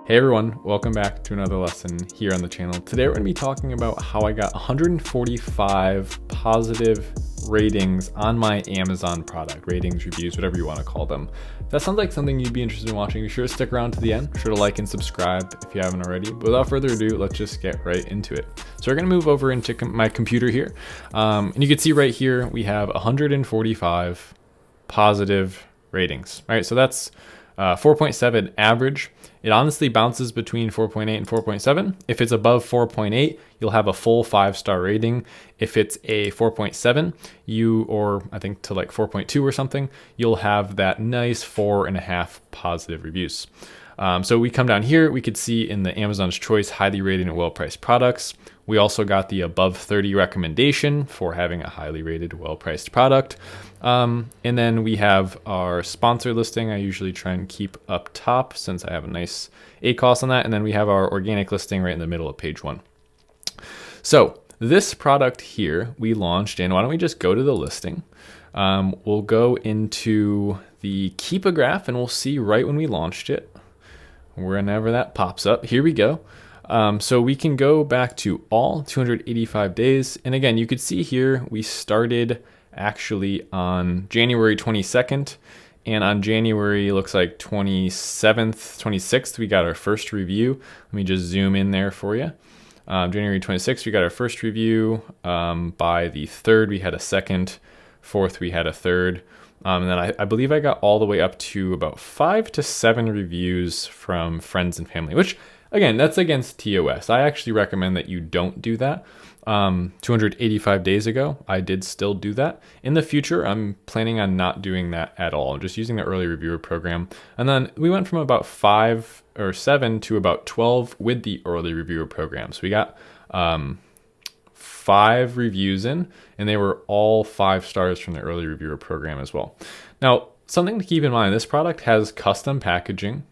Hey everyone, welcome back to another lesson here on the channel. Today we're going to be talking about how I got 145 positive ratings on my Amazon product. Ratings, reviews, whatever you want to call them. If that sounds like something you'd be interested in watching, be sure to stick around to the end. Be sure to like and subscribe if you haven't already. But without further ado, let's just get right into it. So we're going to move over into my computer here. And you can see right here, we have 145 positive ratings. All right, so that's 4.7 average. It honestly bounces between 4.8 and 4.7. If it's above 4.8, you'll have a full 5-star rating. If it's a 4.7, or I think to like 4.2 or something, you'll have that nice 4.5 positive reviews. So we come down here, we could see in the Amazon's Choice highly rated and well-priced products. We also got the above 30 recommendation for having a highly rated, well-priced product. And then we have our sponsor listing. I usually try and keep up top since I have a nice ACOS on that. And then we have our organic listing right in the middle of page 1. So this product here we launched in, why don't we just go to the listing? We'll go into the keep a graph and we'll see right when we launched it, whenever that pops up. Here we go. So we can go back to all 285 days. And again, you could see here, we started actually on January 22nd. And on January, looks like 27th, 26th, we got our first review. Let me just zoom in there for you. January 26th, we got our first review. By the 3rd, we had a second. 4th, we had a third. And then I believe I got all the way up to about 5 to 7 reviews from friends and family, which again, that's against TOS. I actually recommend that you don't do that. 285 days ago, I did still do that. In the future, I'm planning on not doing that at all. I'm just using the early reviewer program. And then we went from about 5 or 7 to about 12 with the early reviewer program. So we got 5 reviews in, and they were all 5 stars from the early reviewer program as well. Now, something to keep in mind, this product has custom packaging.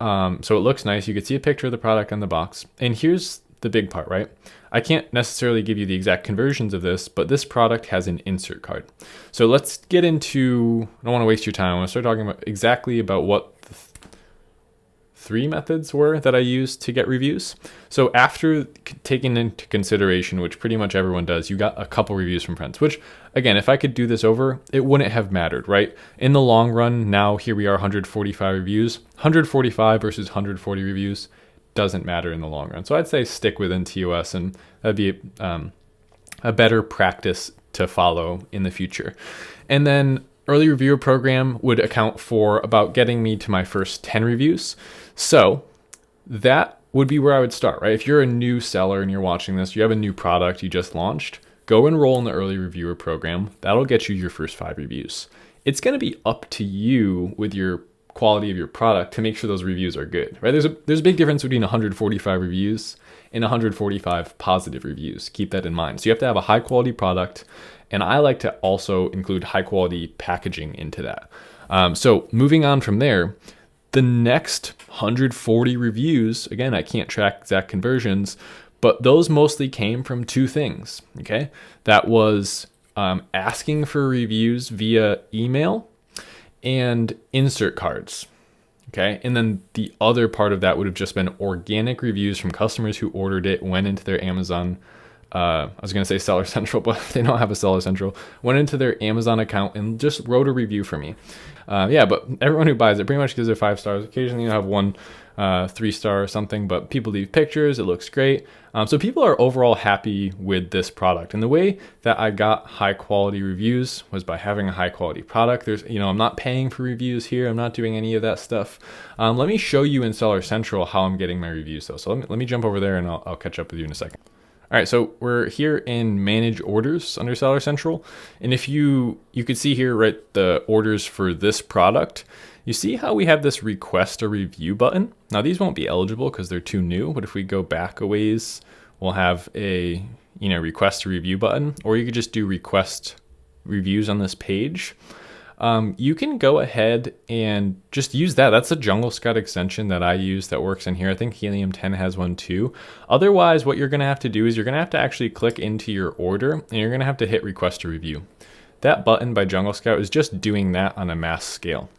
So it looks nice. You can see a picture of the product on the box. And here's the big part, right? I can't necessarily give you the exact conversions of this, but this product has an insert card. So let's get into, I don't want to waste your time. I want to start talking about exactly about what the 3 methods were that I used to get reviews. So after taking into consideration, which pretty much everyone does, you got a couple reviews from friends, which again, if I could do this over, it wouldn't have mattered, right? In the long run, now here we are 145 reviews, 145 versus 140 reviews doesn't matter in the long run. So I'd say stick within TOS, and that'd be a better practice to follow in the future. And then early reviewer program would account for about getting me to my first 10 reviews. So that would be where I would start, right? If you're a new seller and you're watching this, you have a new product you just launched, go enroll in the early reviewer program. That'll get you your first 5 reviews. It's going to be up to you with your quality of your product to make sure those reviews are good, right? There's a big difference between 145 reviews and 145 positive reviews. Keep that in mind. So you have to have a high quality product, and I like to also include high quality packaging into that. So moving on from there, the next 140 reviews, again, I can't track exact conversions, but those mostly came from 2 things, okay? That was asking for reviews via email and insert cards, okay? And then the other part of that would have just been organic reviews from customers who ordered it, went into their Amazon, I was going to say Seller Central, but they don't have a Seller Central, went into their Amazon account and just wrote a review for me. Yeah, but everyone who buys it pretty much gives it 5 stars. Occasionally you have 1 3-star or something, but people leave pictures. It looks great. So people are overall happy with this product. And the way that I got high quality reviews was by having a high quality product. I'm not paying for reviews here. I'm not doing any of that stuff. Let me show you in Seller Central how I'm getting my reviews though. So let me jump over there and I'll catch up with you in a second. All right, so we're here in Manage Orders under Seller Central. And if you could see here, right, the orders for this product, you see how we have this request a review button. Now these won't be eligible because they're too new, but if we go back a ways, we'll have a request a review button, or you could just do request reviews on this page. You can go ahead and just use that. That's a Jungle Scout extension that I use that works in here. I think Helium 10 has one too. Otherwise, what you're going to have to do is you're going to have to actually click into your order and you're going to have to hit request a review. That button by Jungle Scout is just doing that on a mass scale.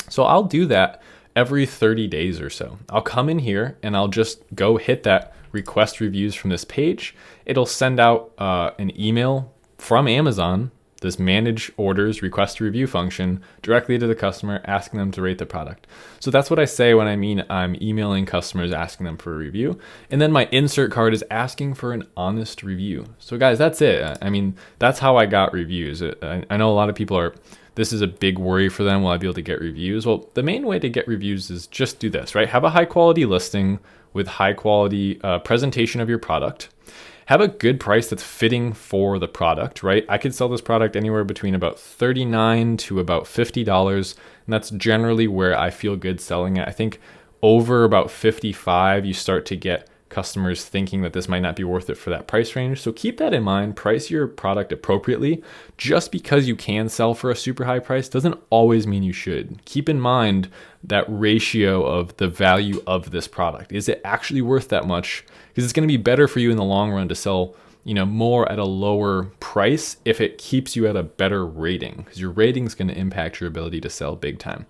So I'll do that every 30 days or so. I'll come in here and I'll just go hit that request reviews from this page. It'll send out an email from Amazon, this manage orders request a review function, directly to the customer, asking them to rate the product. So that's what I say when I mean I'm emailing customers asking them for a review. And then my insert card is asking for an honest review. So guys, that's it. I mean, that's how I got reviews. I know a lot of people this is a big worry for them. Will I be able to get reviews? Well, the main way to get reviews is just do this, right? Have a high quality listing with high quality presentation of your product. Have a good price that's fitting for the product, right? I could sell this product anywhere between about $39 to about $50, and that's generally where I feel good selling it. I think over about $55, you start to get customers thinking that this might not be worth it for that price range. So keep that in mind, price your product appropriately. Just because you can sell for a super high price doesn't always mean you should. Keep in mind that ratio of the value of this product. Is it actually worth that much? Because it's going to be better for you in the long run to sell, more at a lower price if it keeps you at a better rating, because your rating is going to impact your ability to sell big time.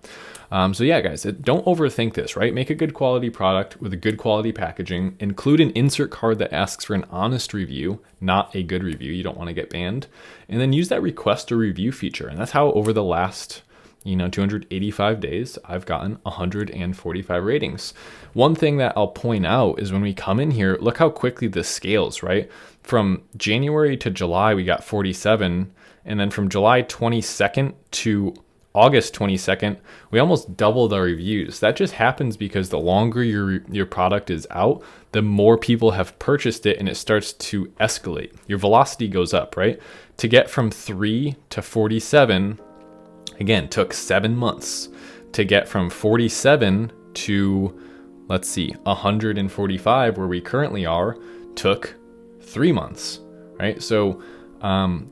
So yeah, guys, don't overthink this, right? Make a good quality product with a good quality packaging. Include an insert card that asks for an honest review, not a good review. You don't want to get banned. And then use that request a review feature. And that's how over the last 285 days, I've gotten 145 ratings. One thing that I'll point out is when we come in here, look how quickly this scales, right? From January to July, we got 47. And then from July 22nd to August 22nd, we almost doubled our reviews. That just happens because the longer your product is out, the more people have purchased it and it starts to escalate. Your velocity goes up, right? To get from 3 to 47, again, took 7 months. To get from 47 to, 145, where we currently are, took 3 months, right? So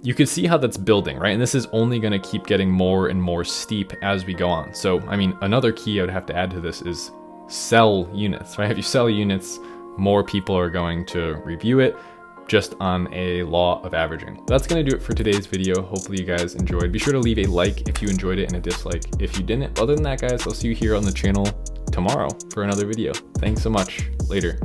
you can see how that's building, right? And this is only going to keep getting more and more steep as we go on. So, another key I would have to add to this is sell units, right? If you sell units, more people are going to review it, just on a law of averaging. That's going to do it for today's video. Hopefully you guys enjoyed. Be sure to leave a like if you enjoyed it and a dislike if you didn't. Other than that, guys, I'll see you here on the channel tomorrow for another video. Thanks so much. Later.